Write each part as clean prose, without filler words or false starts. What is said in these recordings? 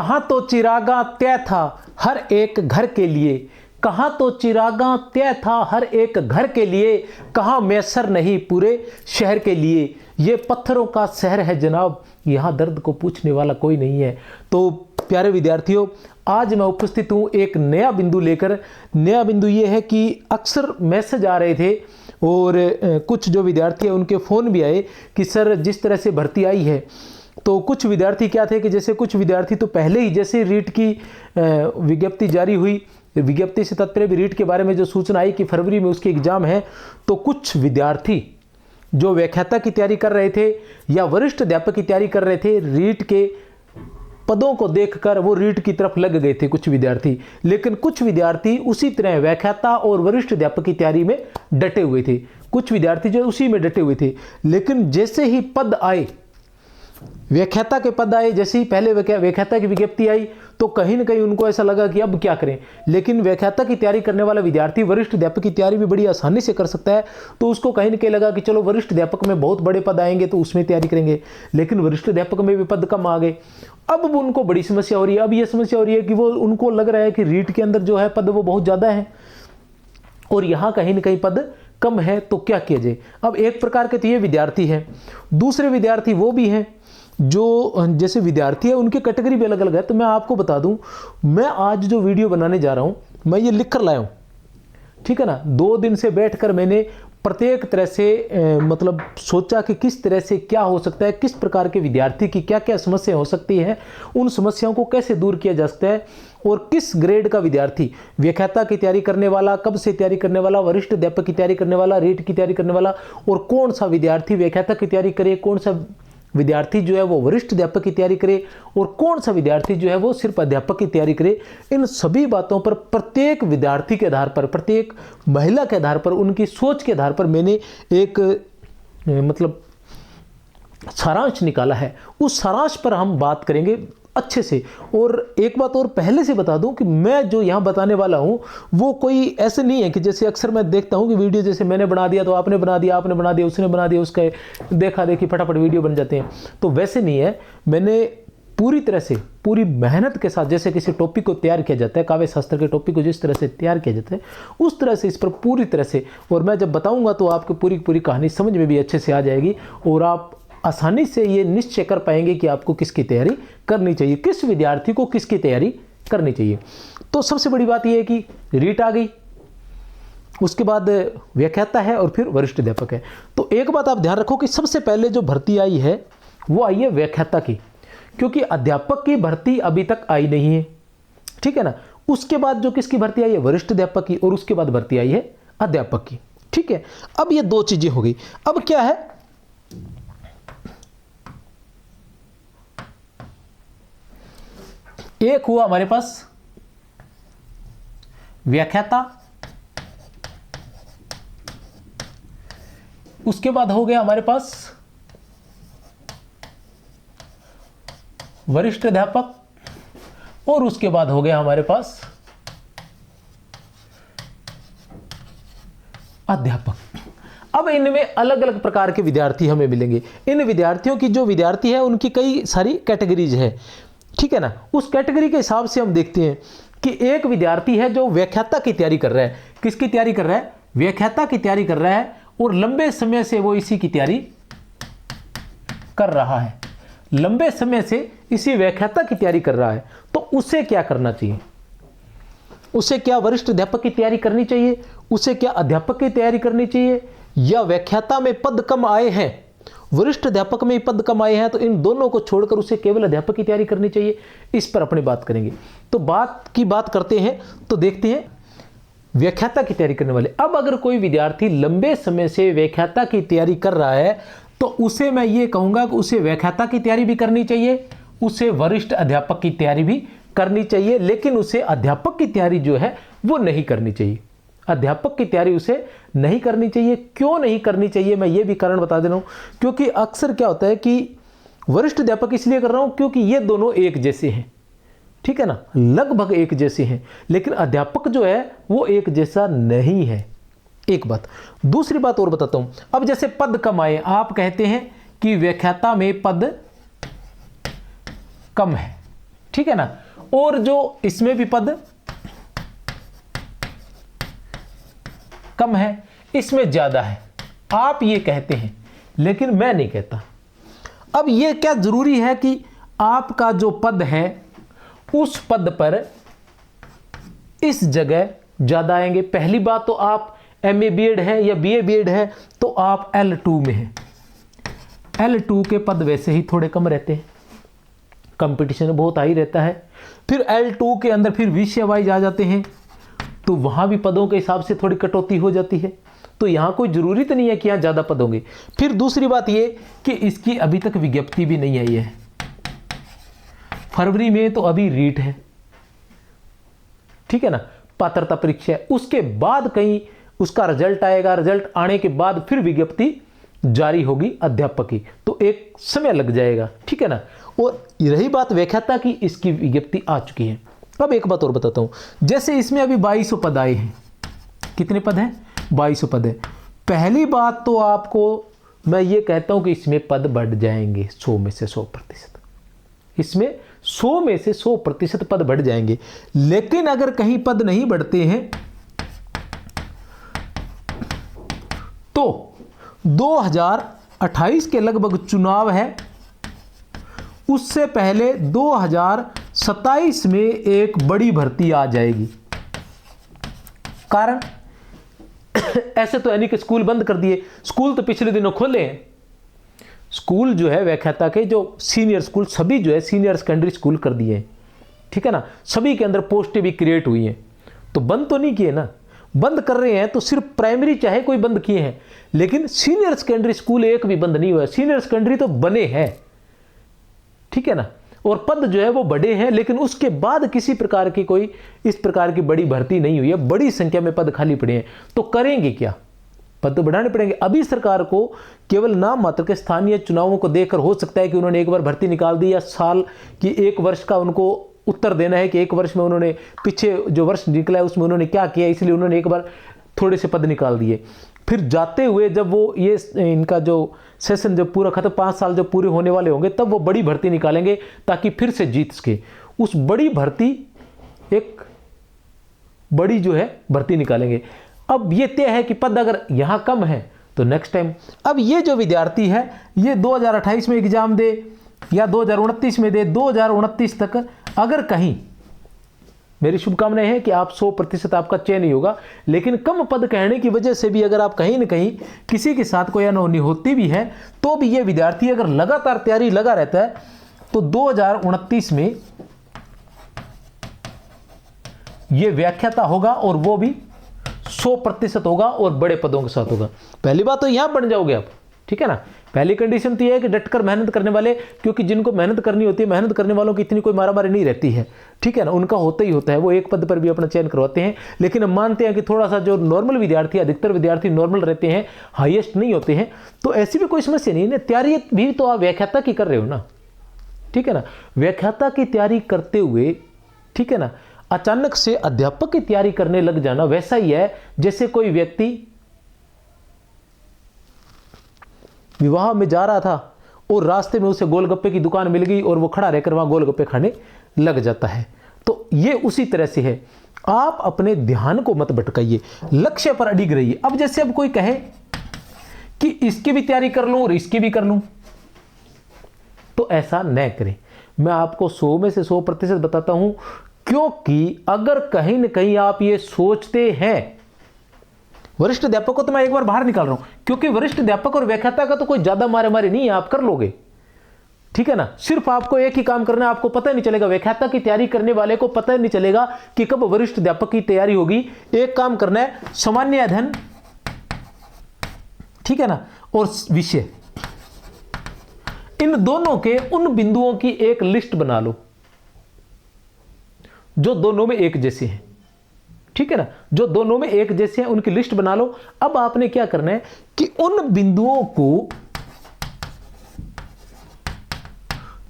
कहाँ तो चिरागा तय था हर एक घर के लिए, कहाँ तो चिरागा तय था हर एक घर के लिए, कहाँ मैसर नहीं पूरे शहर के लिए। ये पत्थरों का शहर है जनाब, यहाँ दर्द को पूछने वाला कोई नहीं है। तो प्यारे विद्यार्थियों, आज मैं उपस्थित हूँ एक नया बिंदु लेकर। नया बिंदु ये है कि अक्सर मैसेज आ रहे थे और कुछ जो विद्यार्थी हैं उनके फ़ोन भी आए कि सर जिस तरह से भर्ती आई है, तो कुछ विद्यार्थी क्या थे कि जैसे कुछ विद्यार्थी तो पहले ही जैसे रीट की विज्ञप्ति जारी हुई, विज्ञप्ति से तात्पर्य भी रीट के बारे में जो सूचना आई कि फरवरी में उसके एग्ज़ाम है, तो कुछ विद्यार्थी जो व्याख्याता की तैयारी कर रहे थे या वरिष्ठ अध्यापक की तैयारी कर रहे थे, रीट के पदों को देखकर वो रीट की तरफ लग गए थे कुछ विद्यार्थी। लेकिन कुछ विद्यार्थी उसी तरह व्याख्याता और वरिष्ठ अध्यापक की तैयारी में डटे हुए थे, कुछ विद्यार्थी जो उसी में डटे हुए थे। लेकिन जैसे ही पद आए, व्याख्याता के पद आए, जैसे ही पहले व्याख्याता की विज्ञप्ति आई, तो कहीं ना कहीं उनको ऐसा लगा कि अब क्या करें। लेकिन व्याख्याता की तैयारी करने वाला विद्यार्थी वरिष्ठ अध्यापक की तैयारी भी बड़ी आसानी से कर सकता है, तो उसको कहीं ना कहीं लगा कि चलो वरिष्ठ अध्यापक में बहुत बड़े पद आएंगे तो उसमें तैयारी करेंगे। लेकिन वरिष्ठ अध्यापक में भी पद कम आ गए। अब उनको बड़ी समस्या हो रही है। अब ये समस्या हो रही है कि वो उनको लग रहा है कि रीट के अंदर जो है पद वो बहुत ज़्यादा है और यहाँ कहीं ना कहीं पद कम है, तो क्या किया जाए। अब एक प्रकार के तो ये विद्यार्थी हैं, दूसरे विद्यार्थी वो भी हैं जो जैसे विद्यार्थी है उनकी कैटेगरी भी अलग अलग है। तो मैं आपको बता दूं, मैं आज जो वीडियो बनाने जा रहा हूं मैं ये लिख कर लाया हूं, ठीक है ना। 2 दिन से बैठकर मैंने प्रत्येक तरह से मतलब सोचा कि किस तरह से क्या हो सकता है, किस प्रकार के विद्यार्थी की क्या क्या समस्या हो सकती है, उन समस्याओं को कैसे दूर किया जा सकता है, और किस ग्रेड का विद्यार्थी, व्याख्याता की तैयारी करने वाला, कब से तैयारी करने वाला, वरिष्ठ अध्यापक की तैयारी करने वाला, रीट की तैयारी करने वाला, और कौन सा विद्यार्थी व्याख्याता की तैयारी करे, कौन सा विद्यार्थी जो है वो वरिष्ठ अध्यापक की तैयारी करे, और कौन सा विद्यार्थी जो है वो सिर्फ अध्यापक की तैयारी करे। इन सभी बातों पर प्रत्येक विद्यार्थी के आधार पर, प्रत्येक महिला के आधार पर, उनकी सोच के आधार पर मैंने एक मतलब सारांश निकाला है। उस सारांश पर हम बात करेंगे अच्छे से। और एक बात और पहले से बता दूं कि मैं जो यहाँ बताने वाला हूँ वो कोई ऐसे नहीं है कि जैसे अक्सर मैं देखता हूँ कि वीडियो जैसे मैंने बना दिया तो आपने बना दिया, आपने बना दिया, उसने बना दिया, उसका देखा देखी फटाफट वीडियो बन जाते हैं। तो वैसे नहीं है। मैंने पूरी तरह से, पूरी मेहनत के साथ, जैसे किसी टॉपिक को तैयार किया जाता है, काव्य शास्त्र के टॉपिक को जिस तरह से तैयार किया जाता है, उस तरह से इस पर पूरी तरह से, और मैं जब बताऊँगा तो आपको पूरी पूरी कहानी समझ में भी अच्छे से आ जाएगी और आप आसानी से ये निश्चय कर पाएंगे कि आपको किसकी तैयारी करनी चाहिए, किस विद्यार्थी को किसकी तैयारी करनी चाहिए। तो सबसे बड़ी बात यह है कि रीट आ गई, उसके बाद व्याख्याता है और फिर वरिष्ठ अध्यापक है। तो एक बात आप ध्यान रखो कि सबसे पहले जो भर्ती आई है वो आई है व्याख्याता की, क्योंकि अध्यापक की भर्ती अभी तक आई नहीं है, ठीक है ना। उसके बाद जो किसकी भर्ती आई है, वरिष्ठ अध्यापक की, और उसके बाद भर्ती आई है अध्यापक की, ठीक है। अब ये 2 चीजें हो गई। अब क्या है, एक हुआ हमारे पास व्याख्याता, उसके बाद हो गया हमारे पास वरिष्ठ अध्यापक, और उसके बाद हो गया हमारे पास अध्यापक। अब इनमें अलग अलग प्रकार के विद्यार्थी हमें मिलेंगे। इन विद्यार्थियों की, जो विद्यार्थी है उनकी कई सारी कैटेगरीज है, ठीक है ना। उस कैटेगरी के हिसाब से हम देखते हैं कि एक विद्यार्थी है जो व्याख्याता की तैयारी कर रहा है। किसकी तैयारी कर रहा है, व्याख्याता की तैयारी कर रहा है, और लंबे समय से वो इसी की तैयारी कर रहा है, लंबे समय से इसी व्याख्याता की तैयारी कर रहा है। तो उसे क्या करना चाहिए, उसे क्या वरिष्ठ अध्यापक की तैयारी करनी चाहिए, उसे क्या अध्यापक की तैयारी करनी चाहिए, या व्याख्याता में पद कम आए हैं, वरिष्ठ अध्यापक में पद कम आए हैं, तो इन दोनों को छोड़कर उसे केवल अध्यापक की तैयारी करनी चाहिए। इस पर अपनी बात करेंगे। तो बात करते हैं, तो देखते हैं व्याख्याता की तैयारी करने वाले। अब अगर कोई विद्यार्थी लंबे समय से व्याख्याता की तैयारी कर रहा है तो उसे मैं ये कहूँगा कि उसे व्याख्याता की तैयारी भी करनी चाहिए, उसे वरिष्ठ अध्यापक की तैयारी भी करनी चाहिए, लेकिन उसे अध्यापक की तैयारी जो है वो नहीं करनी चाहिए। अध्यापक की तैयारी उसे नहीं करनी चाहिए। क्यों नहीं करनी चाहिए, मैं ये भी कारण बता दे रहा हूँ। क्योंकि अक्सर क्या होता है कि वरिष्ठ अध्यापक इसलिए कर रहा हूँ क्योंकि ये दोनों एक जैसे हैं, ठीक है ना, लगभग एक जैसे हैं, लेकिन अध्यापक जो है वो एक जैसा नहीं है। एक बात। दूसरी बात और बताता हूं। अब जैसे पद कम आए, आप कहते हैं कि व्याख्याता में पद कम है, ठीक है ना। और जो इसमें भी पद कम है, इसमें ज्यादा है, आप ये कहते हैं, लेकिन मैं नहीं कहता। अब ये क्या जरूरी है कि आपका जो पद है उस पद पर इस जगह ज्यादा आएंगे। पहली बात तो आप MA BEd है या BA BEd है तो आप L2 में हैं। L2 के पद वैसे ही थोड़े कम रहते हैं, कंपटीशन बहुत हाई रहता है। फिर L2 के अंदर फिर विषय वाइज आ जाते हैं तो वहां भी पदों के हिसाब से थोड़ी कटौती हो जाती है। तो यहां कोई जरूरी तो नहीं है कि यहां ज्यादा पद होंगे। फिर दूसरी बात ये कि इसकी अभी तक विज्ञप्ति भी नहीं आई है। फरवरी में तो अभी रीट है, ठीक है ना, पात्रता परीक्षा है, उसके बाद कहीं उसका रिजल्ट आएगा, रिजल्ट आने के बाद फिर विज्ञप्ति जारी होगी अध्यापक की, तो एक समय लग जाएगा, ठीक है ना। और रही बात व्याख्याता की, इसकी विज्ञप्ति आ चुकी है। अब एक बात और बताता हूं, जैसे इसमें अभी 2200 पद आए हैं। कितने पद हैं? 2200 पद है। पहली बात तो आपको मैं ये कहता हूं कि इसमें पद बढ़ जाएंगे 100 में से 100%। इसमें 100 में से 100% पद बढ़ जाएंगे। लेकिन अगर कहीं पद नहीं बढ़ते हैं तो 2028 के लगभग चुनाव है, उससे पहले 2027 में एक बड़ी भर्ती आ जाएगी। कारण ऐसे तो यानी कि स्कूल बंद कर दिए, स्कूल तो पिछले दिनों खोले हैं। स्कूल जो है व्याख्याता के जो सीनियर स्कूल सभी जो है सीनियर सेकेंडरी स्कूल कर दिए हैं, ठीक है ना। सभी के अंदर पोस्टें भी क्रिएट हुई हैं, तो बंद तो नहीं किए ना। बंद कर रहे हैं तो सिर्फ प्राइमरी चाहे कोई बंद किए हैं, लेकिन सीनियर सेकेंडरी स्कूल एक भी बंद नहीं हुआ। सीनियर सेकेंडरी तो बने हैं, ठीक है ना, और पद जो है वो बड़े हैं, लेकिन उसके बाद किसी प्रकार की कोई इस प्रकार की बड़ी भर्ती नहीं हुई है। बड़ी संख्या में पद खाली पड़े हैं, तो करेंगे क्या? पद तो बढ़ाने पड़ेंगे। अभी सरकार को केवल नाम मात्र के स्थानीय चुनावों को देखकर हो सकता है कि उन्होंने एक बार भर्ती निकाल दी, या साल की एक वर्ष का उनको उत्तर देना है कि एक वर्ष में उन्होंने पीछे जो वर्ष निकला है उसमें उन्होंने क्या किया, इसलिए उन्होंने एक बार थोड़े से पद निकाल दिए। फिर जाते हुए जब वो ये इनका जो सेशन जब पूरा खत्म, 5 साल जब पूरे होने वाले होंगे, तब वो बड़ी भर्ती निकालेंगे ताकि फिर से जीत सके। उस बड़ी भर्ती एक बड़ी जो है भर्ती निकालेंगे। अब ये तय है कि पद अगर यहां कम है तो नेक्स्ट टाइम, अब ये जो विद्यार्थी है ये 2028 में एग्जाम दे या 2029 में दे, 2029 तक अगर कहीं, मेरी शुभकामनाएं हैं कि आप 100% आपका चयन ही होगा। लेकिन कम पद कहने की वजह से भी अगर आप कहीं ना कहीं किसी के साथ कोई अनहोनी होती भी है, तो भी ये विद्यार्थी अगर लगातार तैयारी लगा रहता है तो 2029 में ये व्याख्याता होगा, और वो भी 100% होगा और बड़े पदों के साथ होगा। पहली बात तो यहां बन जाओगे आप, ठीक है ना। पहली कंडीशन तो यह है कि डटकर मेहनत करने वाले, क्योंकि जिनको मेहनत करनी होती है, मेहनत करने वालों की इतनी कोई मारामारी नहीं रहती है, ठीक है ना, उनका होता ही होता है, वो एक पद पर भी अपना चयन करवाते हैं। लेकिन हम मानते हैं कि थोड़ा सा जो नॉर्मल विद्यार्थी, अधिकतर विद्यार्थी नॉर्मल रहते हैं, हाईएस्ट नहीं होते हैं, तो ऐसी भी कोई समस्या नहीं है। तैयारी भी तो आप व्याख्याता की कर रहे हो ना, ठीक है ना। व्याख्याता की तैयारी करते हुए, ठीक है ना, अचानक से अध्यापक की तैयारी करने लग जाना वैसा ही है जैसे कोई व्यक्ति विवाह में जा रहा था और रास्ते में उसे गोलगप्पे की दुकान मिल गई और वो खड़ा रहकर वहां गोलगप्पे खाने लग जाता है। तो ये उसी तरह से है, आप अपने ध्यान को मत भटकाइए, लक्ष्य पर अडिग रहिए। अब जैसे अब कोई कहे कि इसकी भी तैयारी कर लूं और इसकी भी कर लूं, तो ऐसा न करें। मैं आपको 100 में से 100% बताता हूं, क्योंकि अगर कहीं ना कहीं आप ये सोचते हैं, वरिष्ठ अध्यापक को तो मैं एक बार बाहर निकाल रहा हूं, क्योंकि वरिष्ठ अध्यापक और व्याख्याता का तो कोई ज्यादा मारे मारे नहीं है, आप कर लोगे, ठीक है ना। सिर्फ आपको एक ही काम करना है, आपको पता ही नहीं चलेगा, व्याख्याता की तैयारी करने वाले को पता ही नहीं चलेगा कि कब वरिष्ठ अध्यापक की तैयारी होगी। एक काम करना है, सामान्य अध्ययन, ठीक है ना, और विषय, इन दोनों के उन बिंदुओं की एक लिस्ट बना लो जो दोनों में एक जैसे हैं, ठीक है ना, जो दोनों में एक जैसे हैं, उनकी लिस्ट बना लो। अब आपने क्या करना है कि उन बिंदुओं को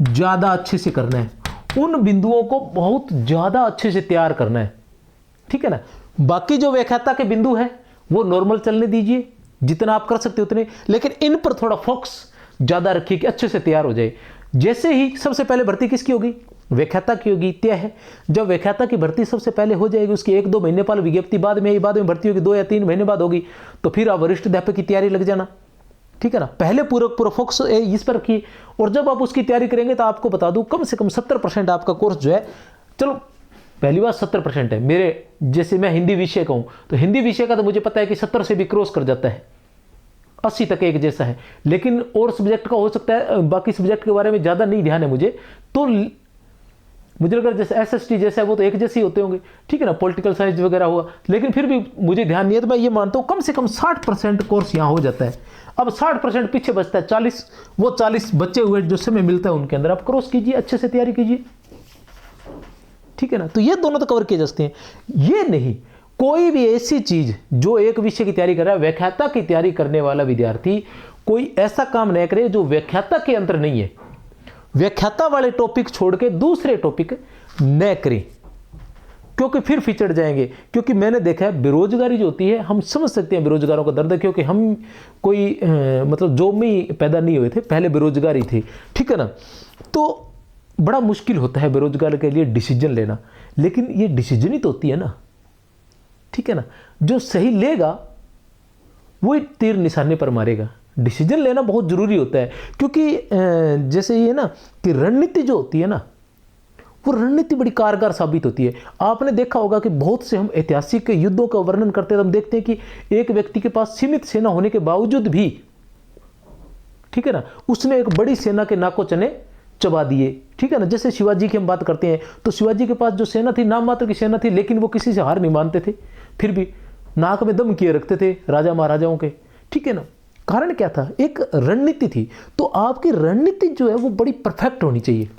ज्यादा अच्छे से करना है, उन बिंदुओं को बहुत ज्यादा अच्छे से तैयार करना है, ठीक है ना। बाकी जो व्याख्याता के बिंदु है वो नॉर्मल चलने दीजिए, जितना आप कर सकते उतने, लेकिन इन पर थोड़ा फोकस ज्यादा रखिए कि अच्छे से तैयार हो जाए। जैसे ही सबसे पहले भर्ती किसकी होगी? व्याख्याता की योग्य तय है। जब व्याख्याता की भर्ती सबसे पहले हो जाएगी, उसकी 1-2 महीने पहले विज्ञप्ति बाद में भर्ती होगी, 2 या 3 महीने बाद होगी, तो फिर आप वरिष्ठ अध्यापक की तैयारी लग जाना, ठीक है ना। पहले पूरा फोकस इस पर रखिए, और जब आप उसकी तैयारी करेंगे तो आपको बता दूं कम से कम 70% आपका कोर्स जो है, चलो पहली बात 70% है। मेरे जैसे मैं हिंदी विषय का हूं, तो हिंदी विषय का तो मुझे पता है कि 70 से भी क्रॉस कर जाता है, 80 तक एक जैसा है। लेकिन और सब्जेक्ट का हो सकता है, बाकी सब्जेक्ट के बारे में ज़्यादा नहीं ध्यान है मुझे, तो मुझे लग रहा है जैसे SST जैसा है वो तो एक जैसे ही होते होंगे, ठीक है ना, पॉलिटिकल साइंस वगैरह हुआ, लेकिन फिर भी मुझे ध्यान नहीं है, तो मैं ये मानता हूँ कम से कम 60% कोर्स यहाँ हो जाता है। अब 60% पीछे बचता है, 40, वो 40 बचे हुए जो समय मिलता है उनके अंदर आप क्रॉस कीजिए, अच्छे से तैयारी कीजिए, ठीक है ना। तो ये दोनों तो कवर किए जा सकते हैं। ये नहीं, कोई भी ऐसी चीज जो एक विषय की तैयारी कर रहा है, व्याख्याता की तैयारी करने वाला विद्यार्थी कोई ऐसा काम न करे जो व्याख्याता के अंतर नहीं है। व्याख्याता वाले टॉपिक छोड़ के दूसरे टॉपिक न करें, क्योंकि फिर फिचड़ जाएंगे। क्योंकि मैंने देखा है बेरोजगारी जो होती है, हम समझ सकते हैं बेरोजगारों का दर्द, क्योंकि हम कोई मतलब जॉब में ही पैदा नहीं हुए थे, पहले बेरोजगारी थी, ठीक है ना। तो बड़ा मुश्किल होता है बेरोजगार के लिए डिसीजन लेना, लेकिन ये डिसीजन ही तो होती है ना, ठीक है ना। जो सही लेगा वो तीर निशाने पर मारेगा। डिसीजन लेना बहुत जरूरी होता है, क्योंकि जैसे ये ना कि रणनीति जो होती है ना, वो रणनीति बड़ी कारगर साबित होती है। आपने देखा होगा कि बहुत से हम ऐतिहासिक युद्धों का वर्णन करते हैं तो हम देखते हैं कि एक व्यक्ति के पास सीमित सेना होने के बावजूद भी, ठीक है ना, उसने एक बड़ी सेना के नाको चने चबा दिए, ठीक है ना। जैसे शिवाजी की हम बात करते हैं, तो शिवाजी के पास जो सेना थी नाम मात्र की सेना थी, लेकिन वो किसी से हार नहीं मानते थे, फिर भी नाक में दम किए रखते थे राजा महाराजाओं के, ठीक है ना। कारण क्या था? एक रणनीति थी। तो आपकी रणनीति जो है वो बड़ी परफेक्ट होनी चाहिए।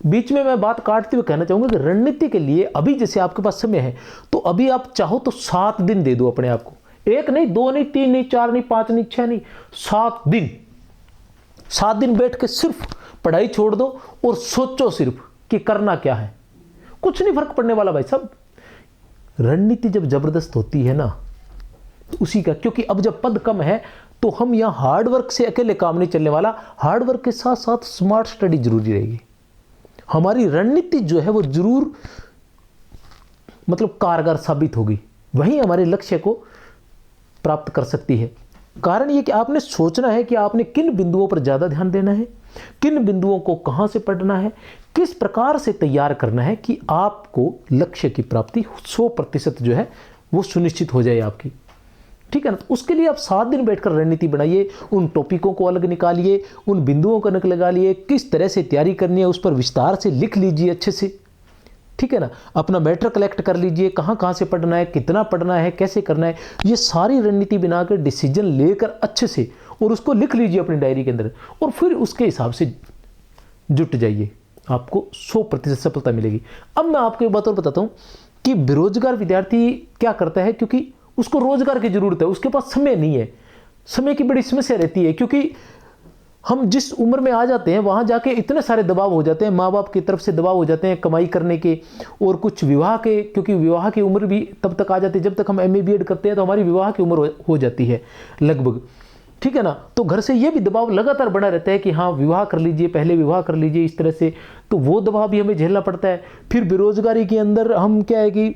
बीच में मैं बात काटते हुए कहना चाहूंगा कि रणनीति के लिए अभी जैसे आपके पास समय है, तो अभी आप चाहो तो 7 दिन दे दो अपने आप को, 1 नहीं, 2 नहीं, 3 नहीं, 4 नहीं, 5 नहीं, 6 नहीं, 7 दिन। 7 दिन बैठ के सिर्फ पढ़ाई छोड़ दो और सोचो सिर्फ कि करना क्या है। कुछ नहीं फर्क पड़ने वाला भाई साहब। रणनीति जब जबरदस्त होती है ना, तो उसी का, क्योंकि अब जब पद कम है तो हम यहां हार्डवर्क से अकेले काम नहीं चलने वाला, हार्डवर्क के साथ साथ स्मार्ट स्टडी जरूरी रहेगी। हमारी रणनीति जो है वो जरूर मतलब कारगर साबित होगी, वही हमारे लक्ष्य को प्राप्त कर सकती है। कारण ये कि आपने सोचना है कि आपने किन बिंदुओं पर ज्यादा ध्यान देना है, किन बिंदुओं को कहां से पढ़ना है, किस प्रकार से तैयार करना है कि आपको लक्ष्य की प्राप्ति 100% जो है वो सुनिश्चित हो जाए आपकी, ठीक है ना। उसके लिए आप 7 दिन बैठकर रणनीति बनाइए, उन टॉपिकों को अलग निकालिए, उन बिंदुओं को अलग लगाइए, किस तरह से तैयारी करनी है उस पर विस्तार से लिख लीजिए अच्छे से, ठीक है ना। अपना मैटर कलेक्ट कर लीजिए, कहाँ कहाँ से पढ़ना है, कितना पढ़ना है, कैसे करना है, ये सारी रणनीति बनाकर डिसीजन लेकर अच्छे से और उसको लिख लीजिए अपनी डायरी के अंदर, और फिर उसके हिसाब से जुट जाइए, आपको 100% सफलता मिलेगी। अब मैं आपको एक बात और बताता हूँ कि बेरोजगार विद्यार्थी क्या करता है, क्योंकि उसको रोजगार की जरूरत है, उसके पास समय नहीं है, समय की बड़ी समस्या रहती है। क्योंकि हम जिस उम्र में आ जाते हैं वहां जाके इतने सारे दबाव हो जाते हैं, माँ बाप की तरफ से दबाव हो जाते हैं कमाई करने के, और कुछ विवाह के, क्योंकि विवाह की उम्र भी तब तक आ जाती है जब तक हम MA BEd करते हैं, तो हमारी विवाह की उम्र हो जाती है लगभग, ठीक है ना। तो घर से ये भी दबाव लगातार बना रहता है कि हाँ विवाह कर लीजिए, पहले विवाह कर लीजिए, इस तरह से, तो वो दबाव भी हमें झेलना पड़ता है। फिर बेरोजगारी के अंदर हम क्या है कि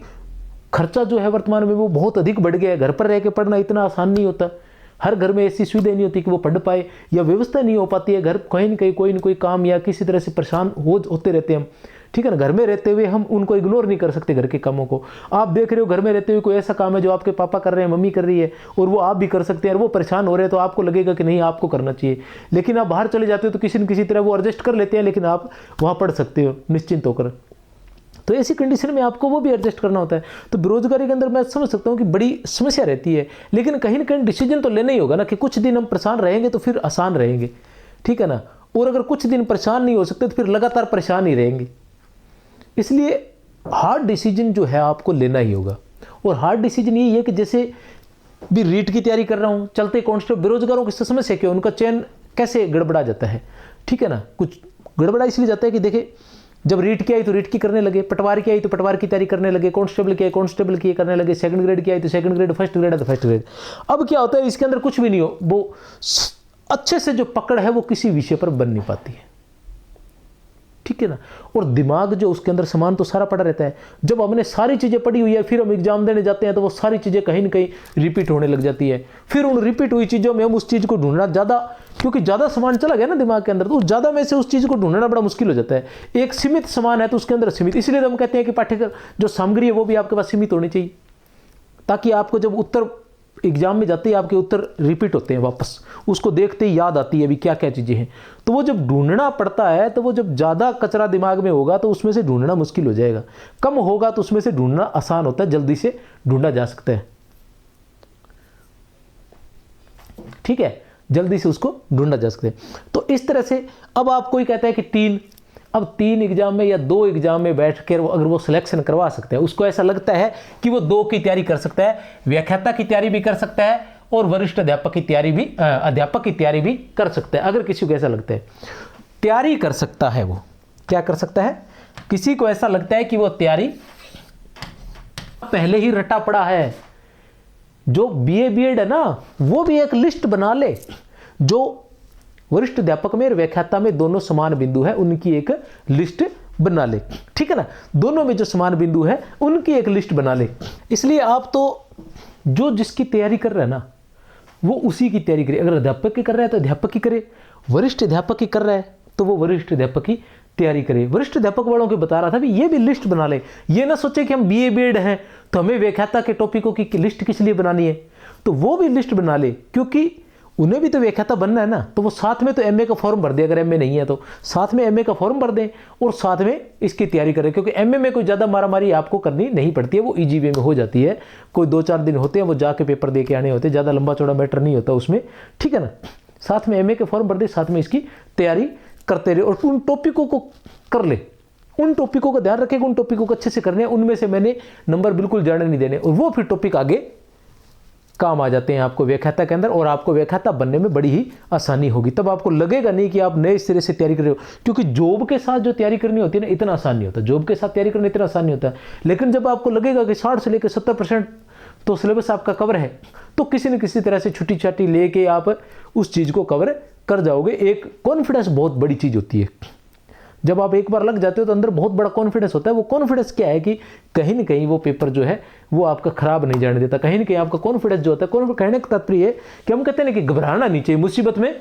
खर्चा जो है वर्तमान में वो बहुत अधिक बढ़ गया है, घर पर रह के पढ़ना इतना आसान नहीं होता, हर घर में ऐसी सुविधा नहीं होती कि वो पढ़ पाए, या व्यवस्था नहीं हो पाती है, घर कहीं न कहीं कोई न कोई काम या किसी तरह से परेशान होते रहते हैं हम, ठीक है ना। घर में रहते हुए हम उनको इग्नोर नहीं कर सकते, घर के कामों को। आप देख रहे हो घर में रहते हुए कोई ऐसा काम है जो आपके पापा कर रहे हैं, मम्मी कर रही है, और वो आप भी कर सकते हैं, और वो परेशान हो रहे हैं, तो आपको लगेगा कि नहीं आपको करना चाहिए। लेकिन आप बाहर चले जाते हो तो किसी न किसी तरह वो एडजस्ट कर लेते हैं, लेकिन आप वहाँ पढ़ सकते हो निश्चिंत होकर। तो ऐसी कंडीशन में आपको वो भी एडजस्ट करना होता है। तो बेरोजगारी के अंदर मैं समझ सकता हूँ कि बड़ी समस्या रहती है, लेकिन कहीं ना कहीं डिसीजन तो लेना ही होगा ना, कि कुछ दिन हम परेशान रहेंगे तो फिर आसान रहेंगे, ठीक है ना। और अगर कुछ दिन परेशान नहीं हो सकते तो फिर लगातार परेशान ही रहेंगे। इसलिए हार्ड डिसीजन जो है आपको लेना ही होगा। और हार्ड डिसीजन यही है कि जैसे भी रीट की तैयारी कर रहा हूँ, चलते कांस्टेबल, बेरोजगारों की समस्या क्या, उनका चयन कैसे गड़बड़ा जाता है, ठीक है ना। कुछ गड़बड़ा इसलिए जाता है कि देखे, जब रीट की आई तो रीट की करने लगे, पटवार की आई तो पटवार की तैयारी करने लगे, कांस्टेबल की आई कांस्टेबल की करने लगे, सेकंड ग्रेड की आई तो सेकंड ग्रेड, फर्स्ट ग्रेड है तो फर्स्ट ग्रेड। अब क्या होता है, इसके अंदर कुछ भी नहीं हो, वो अच्छे से जो पकड़ है वो किसी विषय पर बन नहीं पाती है, ठीक है ना। और दिमाग जो उसके अंदर सामान तो सारा पड़ा रहता है। जब हमने सारी चीज़ें पढ़ी हुई है फिर हम एग्जाम देने जाते हैं तो वो सारी चीज़ें कहीं ना कहीं रिपीट होने लग जाती है। फिर उन रिपीट हुई चीज़ों में हम उस चीज़ को ढूंढना ज़्यादा, क्योंकि ज़्यादा सामान चला गया ना दिमाग के अंदर, तो ज़्यादा में से उस चीज़ को ढूंढना बड़ा मुश्किल हो जाता है। एक सीमित सामान है तो उसके अंदर सीमित, इसलिए हम कहते हैं कि पाठ्यक्रम जो सामग्री है वो भी आपके पास सीमित होनी चाहिए, ताकि आपको जब उत्तर एग्जाम में जाते ही आपके उत्तर रिपीट होते हैं वापस, उसको देखते ही याद आती है अभी क्या क्या चीज़ें हैं। तो वो जब ढूंढना पड़ता है तो वो जब ज़्यादा कचरा दिमाग में होगा तो उसमें से ढूंढना मुश्किल हो जाएगा, कम होगा तो उसमें से ढूंढना आसान होता है, जल्दी से ढूंढा जा सकता है। ठीक है, जल्दी से उसको ढूंढा जा सकता है। तो इस तरह से अब आप कोई कहता है कि 3 एग्जाम में या 2 एग्जाम में बैठ कर अगर वो सिलेक्शन करवा सकता है, उसको ऐसा लगता है कि वो 2 की तैयारी कर सकता है, व्याख्याता की तैयारी भी कर सकता है और वरिष्ठ अध्यापक की तैयारी भी कर सकता है। अगर किसी को ऐसा लगता है तैयारी कर सकता है, वो क्या कर सकता है, किसी को ऐसा लगता है कि वो तैयारी पहले ही रटा पड़ा है, जो बीए बीएड है ना वो भी एक लिस्ट बना ले, जो वरिष्ठ अध्यापक में और व्याख्याता में दोनों समान बिंदु है उनकी एक लिस्ट बना ले। ठीक है ना, दोनों में जो समान बिंदु है उनकी एक लिस्ट बना ले। इसलिए आप तो जो जिसकी तैयारी कर रहे हैं ना वो उसी की तैयारी करे। अगर अध्यापक की कर रहा है तो अध्यापक की करे, वरिष्ठ अध्यापक की कर रहा है तो वो वरिष्ठ अध्यापक की तैयारी करे। वरिष्ठ अध्यापक वालों को बता रहा था भी ये भी लिस्ट बना ले, ये ना सोचे कि हम बीए बीएड हैं तो हमें व्याख्याता के टॉपिकों की लिस्ट किस लिए बनानी है, तो वो भी लिस्ट बना ले, क्योंकि उन्हें भी तो व्याख्याता बनना है ना। तो वो साथ में तो एमए का फॉर्म भर दे, अगर एमए नहीं है तो साथ में एमए का फॉर्म भर दें और साथ में इसकी तैयारी करें, क्योंकि एमए में कोई ज़्यादा मारामारी आपको करनी नहीं पड़ती है, वो इजी वे में हो जाती है। कोई 2-4 दिन होते हैं, वो जाके पेपर दे के आने होते हैं, ज़्यादा लंबा चौड़ा मैटर नहीं होता उसमें। ठीक है ना, साथ में एमए के फॉर्म भर दे, साथ में इसकी तैयारी करते रहे और उन टॉपिकों को कर ले, उन टॉपिकों का ध्यान रखेगा, उन टॉपिकों को अच्छे से करने, उनमें से मैंने नंबर बिल्कुल जाने नहीं देने, और वो फिर टॉपिक आगे काम आ जाते हैं आपको व्याख्याता के अंदर, और आपको व्याख्याता बनने में बड़ी ही आसानी होगी। तब आपको लगेगा नहीं कि आप नए सिरे से तैयारी कर रहे हो, क्योंकि जॉब के साथ जो तैयारी करनी होती है ना इतना आसान नहीं होता, जॉब के साथ तैयारी करना इतना आसान नहीं होता। लेकिन जब आपको लगेगा कि 60 से लेकर 70% तो सिलेबस आपका कवर है, तो किसी न किसी तरह से छुट्टी छाटी लेके आप उस चीज़ को कवर कर जाओगे। एक कॉन्फिडेंस बहुत बड़ी चीज़ होती है, जब आप एक बार लग जाते हो तो अंदर बहुत बड़ा कॉन्फिडेंस होता है। वो कॉन्फिडेंस क्या है कि कहीं ना कहीं वो पेपर जो है वो आपका खराब नहीं जाने देता, कहीं ना कहीं आपका कॉन्फिडेंस जो होता है। कहने का तात्पर्य है कि हम कहते हैं कि घबराना नहीं चाहिए, मुसीबत में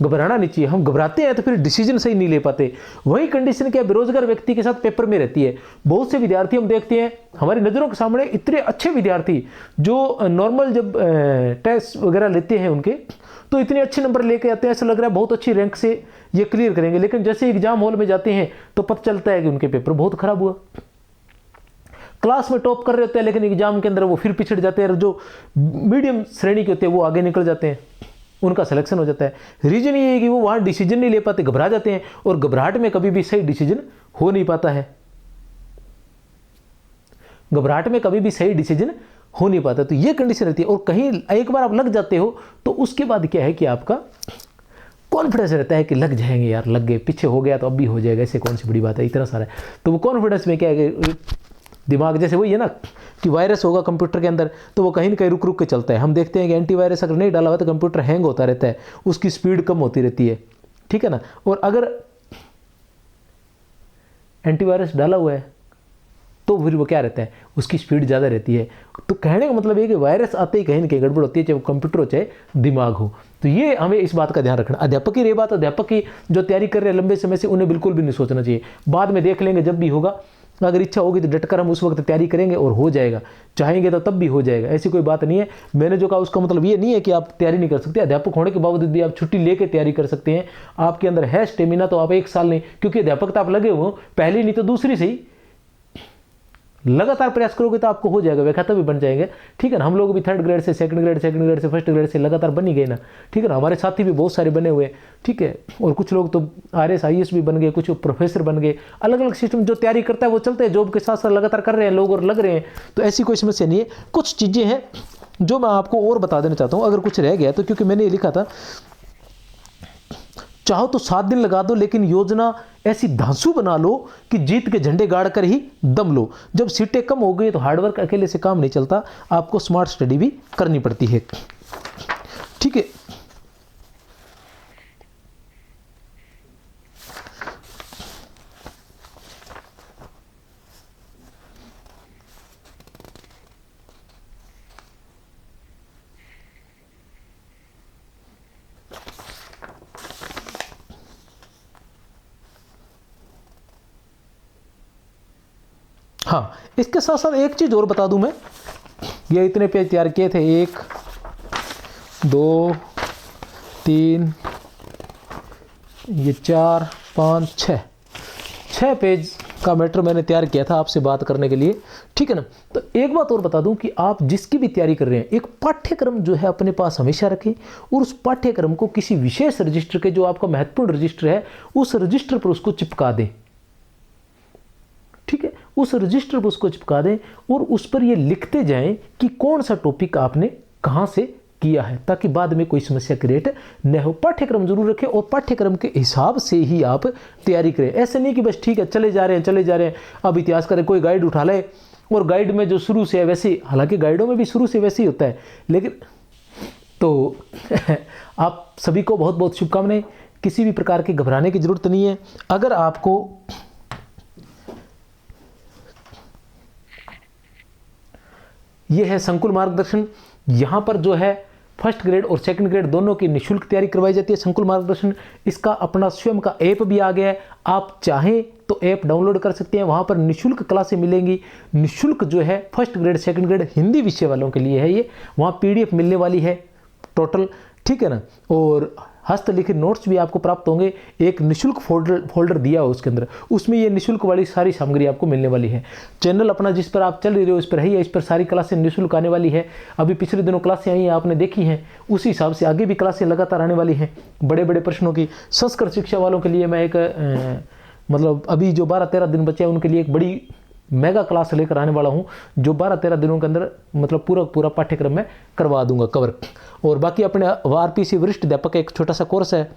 घबराना नहीं चाहिए। हम घबराते हैं तो फिर डिसीजन सही नहीं ले पाते। वही कंडीशन क्या बेरोजगार व्यक्ति के साथ पेपर में रहती है। बहुत से विद्यार्थी हम देखते हैं हमारी नज़रों के सामने, इतने अच्छे विद्यार्थी जो नॉर्मल जब टेस्ट वगैरह लेते हैं उनके, तो इतने अच्छे नंबर लेके आते हैं, ऐसा लग रहा है बहुत अच्छी रैंक से ये क्लियर करेंगे। लेकिन जैसे एग्जाम हॉल में जाते हैं तो पता चलता है कि उनके पेपर बहुत खराब हुआ। क्लास में टॉप कर रहे होते हैं लेकिन एग्जाम के अंदर वो फिर पिछड़ जाते हैं, जो मीडियम श्रेणी के होते हैं वो आगे निकल जाते हैं, उनका सिलेक्शन हो जाता है। रीजन ये है कि वो वहाँ डिसीजन नहीं ले पाते, घबरा जाते हैं, और घबराहट में कभी भी सही डिसीजन हो नहीं पाता है। घबराहट में कभी भी सही डिसीजन हो नहीं पाता, तो ये कंडीशन रहती है। और कहीं एक बार आप लग जाते हो तो उसके बाद क्या है कि आपका कॉन्फिडेंस रहता है कि लग जाएंगे यार, लग गए, पीछे हो गया तो अब भी हो जाएगा, ऐसे कौन सी बड़ी बात है, इतना सारा है। तो वो कॉन्फिडेंस में क्या है कि दिमाग जैसे वही है ना कि वायरस होगा कंप्यूटर के अंदर तो वो कहीं न कहीं रुक रुक के चलता है। हम देखते हैं कि एंटीवायरस अगर नहीं डाला हुआ तो कंप्यूटर हैंग होता रहता है, उसकी स्पीड कम होती रहती है। ठीक है ना, और अगर एंटीवायरस डाला हुआ है तो फिर वो क्या रहता है, उसकी स्पीड ज़्यादा रहती है। तो कहने का मतलब ये कि वायरस आते ही कहीं ना कहीं गड़बड़ होती है, चाहे वो कंप्यूटर हो चाहे दिमाग हो। तो ये हमें इस बात का ध्यान रखना। अध्यापक की रही बात, अध्यापक की जो तैयारी कर रहे हैं लंबे समय से, उन्हें बिल्कुल भी नहीं सोचना चाहिए बाद में देख लेंगे जब भी होगा। अगर इच्छा होगी तो डटकर हम उस वक्त तैयारी करेंगे और हो जाएगा, चाहेंगे तो तब भी हो जाएगा, ऐसी कोई बात नहीं है। मैंने जो कहा उसका मतलब ये नहीं है कि आप तैयारी नहीं कर सकते। अध्यापक होने के बावजूद भी आप छुट्टी लेके तैयारी कर सकते हैं। आपके अंदर है स्टेमिना तो आप 1 साल नहीं, क्योंकि अध्यापक तो आप लगे हो पहली नहीं तो दूसरी से ही लगातार प्रयास करोगे तो आपको हो जाएगा, व्याख्याता भी बन जाएंगे। ठीक है ना, हम लोग भी 3rd ग्रेड से 2nd ग्रेड, 2nd ग्रेड से 1st ग्रेड से लगातार बन ही गए ना। ठीक है ना, हमारे साथी भी बहुत सारे बने हुए। ठीक है, और कुछ लोग तो RS IAS भी बन गए, कुछ प्रोफेसर बन गए। अलग अलग सिस्टम जो तैयारी करता है वो चलते हैं, जॉब के साथ साथ लगातार कर रहे हैं लोग और लग रहे हैं, तो ऐसी कोई समस्या नहीं है। कुछ चीज़ें हैं जो मैं आपको और बता देना चाहता हूँ, अगर कुछ रह गया तो, क्योंकि मैंने ये लिखा था चाहो तो 7 दिन लगा दो, लेकिन योजना ऐसी धांसू बना लो कि जीत के झंडे गाड़ कर ही दम लो। जब सीटें कम हो गई तो हार्डवर्क अकेले से काम नहीं चलता, आपको स्मार्ट स्टडी भी करनी पड़ती है। ठीक है, हाँ, इसके साथ साथ एक चीज़ और बता दूं मैं, ये इतने पेज तैयार किए थे, 1 2 3 ये 4 5 6 पेज का मैटर मैंने तैयार किया था आपसे बात करने के लिए, ठीक है ना। तो एक बात और बता दूं कि आप जिसकी भी तैयारी कर रहे हैं, एक पाठ्यक्रम जो है अपने पास हमेशा रखें और उस पाठ्यक्रम को किसी विशेष रजिस्टर के, जो आपका महत्वपूर्ण रजिस्टर है, उस रजिस्टर पर उसको चिपका दें, ठीक है। उस रजिस्टर पर उसको चिपका दें और उस पर ये लिखते जाएं कि कौन सा टॉपिक आपने कहां से किया है, ताकि बाद में कोई समस्या क्रिएट न हो। पाठ्यक्रम जरूर रखें और पाठ्यक्रम के हिसाब से ही आप तैयारी करें। ऐसे नहीं कि बस ठीक है चले जा रहे हैं, अब इतिहास करें, कोई गाइड उठा ले और गाइड में जो शुरू से है वैसे, हालांकि गाइडों में भी शुरू से वैसे ही होता है, लेकिन तो आप सभी को बहुत बहुत शुभकामनाएं। किसी भी प्रकार की घबराने की जरूरत नहीं है। अगर आपको ये है संकुल मार्गदर्शन, यहाँ पर जो है फर्स्ट ग्रेड और सेकंड ग्रेड दोनों की निःशुल्क तैयारी करवाई जाती है। संकुल मार्गदर्शन, इसका अपना स्वयं का ऐप भी आ गया है, आप चाहें तो ऐप डाउनलोड कर सकते हैं। वहाँ पर निःशुल्क क्लासें मिलेंगी। निःशुल्क जो है first grade second grade Hindi विषय वालों के लिए है ये, वहाँ PDF मिलने वाली है टोटल, ठीक है ना। और हस्तलिखित नोट्स भी आपको प्राप्त होंगे। एक निःशुल्क फोल्डर दिया हो उसके अंदर, उसमें ये निःशुल्क वाली सारी सामग्री आपको मिलने वाली है। चैनल अपना जिस पर आप चल रहे हो इस पर है, इस पर सारी क्लासें निःशुल्क आने वाली है। अभी पिछले दिनों क्लासें आई हैं आपने देखी हैं, उसी हिसाब से आगे भी क्लासें लगातार आने वाली हैं बड़े बड़े प्रश्नों की। संस्कृत शिक्षा वालों के लिए मैं एक मतलब अभी जो 12-13 दिन बचे हैं उनके लिए एक बड़ी मेगा क्लास लेकर आने वाला हूं, जो 12-13 दिनों के अंदर मतलब पूरा पाठ्यक्रम में करवा दूंगा कवर। और बाकी अपने RPC वरिष्ठ अध्यापक का एक छोटा सा कोर्स है,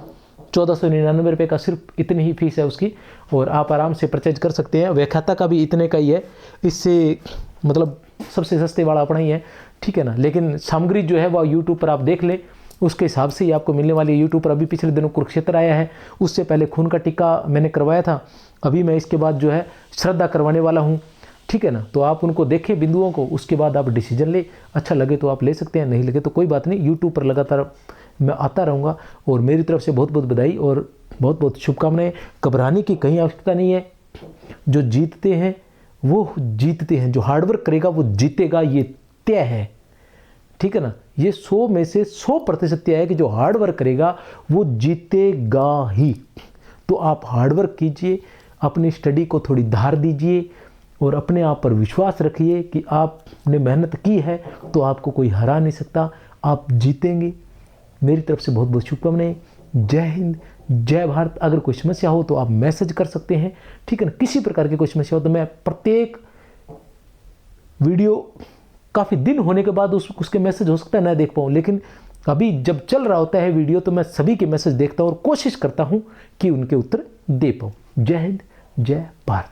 1499 रुपये का, सिर्फ इतनी ही फीस है उसकी, और आप आराम से परचेज कर सकते हैं। व्याख्याता का भी इतने का ही है, इससे मतलब सबसे सस्ते वाला अपना ही है, ठीक है ना। लेकिन सामग्री जो है वह यूट्यूब पर आप देख लें, उसके हिसाब से ही आपको मिलने वाली है। यूट्यूब पर अभी पिछले दिनों कुरुक्षेत्र आया है, उससे पहले खून का टीका मैंने करवाया था, अभी मैं इसके बाद जो है श्रद्धा करवाने वाला हूँ, ठीक है ना। तो आप उनको देखें बिंदुओं को, उसके बाद आप डिसीजन ले, अच्छा लगे तो आप ले सकते हैं, नहीं लगे तो कोई बात नहीं। यूट्यूब पर लगातार मैं आता रहूँगा और मेरी तरफ से बहुत बहुत बधाई और बहुत बहुत शुभकामनाएं। घबराने की कहीं आवश्यकता नहीं है। जो जीतते हैं वो जीतते हैं, जो हार्डवर्क करेगा वो जीतेगा, ये तय है, ठीक है ना। ये 100 में से 100% तय है कि जो हार्डवर्क करेगा वो जीतेगा ही। तो आप हार्डवर्क कीजिए, अपनी स्टडी को थोड़ी धार दीजिए और अपने आप पर विश्वास रखिए कि आपने मेहनत की है तो आपको कोई हरा नहीं सकता, आप जीतेंगे। मेरी तरफ से बहुत बहुत शुभकामनाएं। जय हिंद, जय भारत। अगर कोई समस्या हो तो आप मैसेज कर सकते हैं, ठीक है ना। किसी प्रकार की कोई समस्या हो तो मैं प्रत्येक वीडियो काफ़ी दिन होने के बाद उसके मैसेज हो सकता है ना देख पाऊँ, लेकिन अभी जब चल रहा होता है वीडियो तो मैं सभी के मैसेज देखता हूँ और कोशिश करता हूँ कि उनके उत्तर दे पाऊँ। जय हिंद, जय भारत।